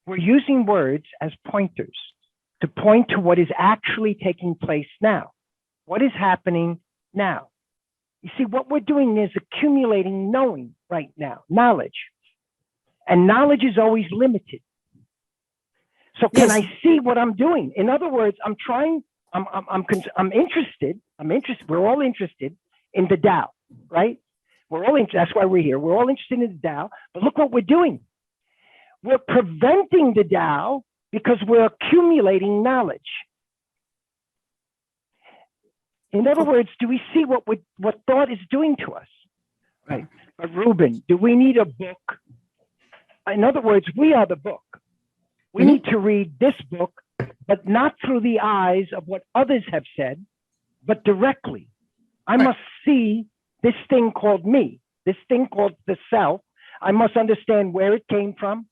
We're using words as pointers to point to what is actually taking place now. What is happening now? You see, what we're doing is accumulating knowing right now, knowledge. And knowledge is always limited. So can I see what I'm doing? In other words, I'm interested. We're all interested in the Tao, right? That's why we're here. We're all interested in the Tao, but look what we're doing. We're preventing the Tao because we're accumulating knowledge. In other words, do we see what thought is doing to us? Right. But Ruben, do we need a book? In other words, we are the book. We need to read this book, but not through the eyes of what others have said, but directly. I must see this thing called me, this thing called the self. I must understand where it came from,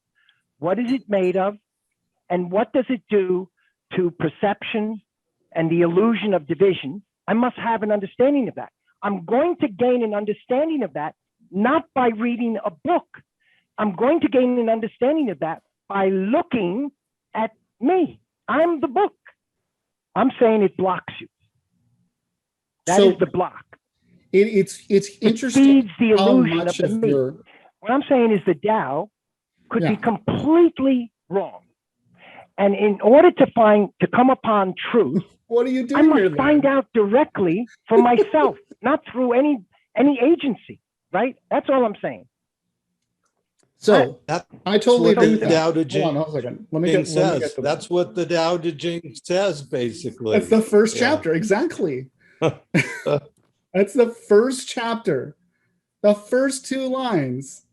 what is it made of, and what does it do to perception and the illusion of division. I must have an understanding of that. I'm going to gain an understanding of that, not by reading a book. I'm going to gain an understanding of that by looking at me. I'm the book. I'm saying it blocks you. That is the block. It's interesting. It feeds the illusion of the me. What I'm saying is the Tao could be completely wrong. And in order to come upon truth, what are you doing? I must find out directly for myself, not through any agency, right? That's all I'm saying. So I totally agree with that. Tao Te Ching. Hold on a second. Let me get that's what the Tao Te Ching says, basically. That's the first chapter, exactly. That's the first chapter. The first 2 lines.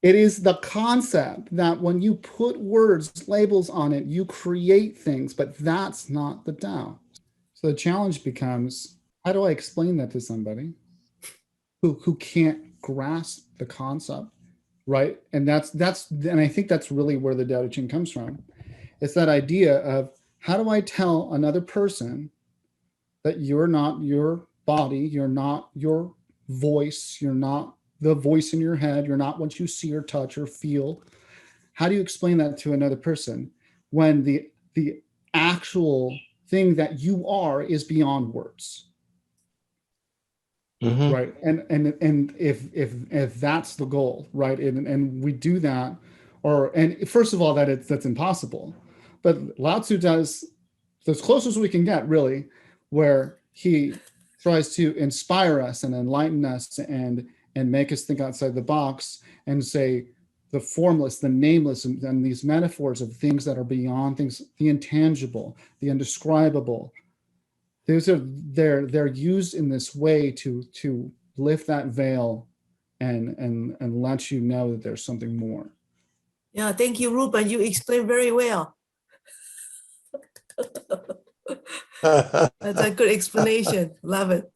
It is the concept that when you put words, labels on it, you create things, but that's not the Tao. So the challenge becomes, how do I explain that to somebody who can't grasp the concept, right? And I think that's really where the Tao Te Ching comes from. It's that idea of, how do I tell another person that you're not your body, you're not your voice, you're not the voice in your head, you're not what you see or touch or feel. How do you explain that to another person when the actual thing that you are is beyond words? Right. And if that's the goal, right? And we do that, and first of all, that's impossible. But Lao Tzu does as close as we can get, really, where he tries to inspire us and enlighten us and make us think outside the box and say the formless, the nameless, and these metaphors of things that are beyond things, the intangible, the indescribable. They're used in this way to lift that veil and let you know that there's something more. Yeah, thank you, Ruben. You explained very well. That's a good explanation. Love it.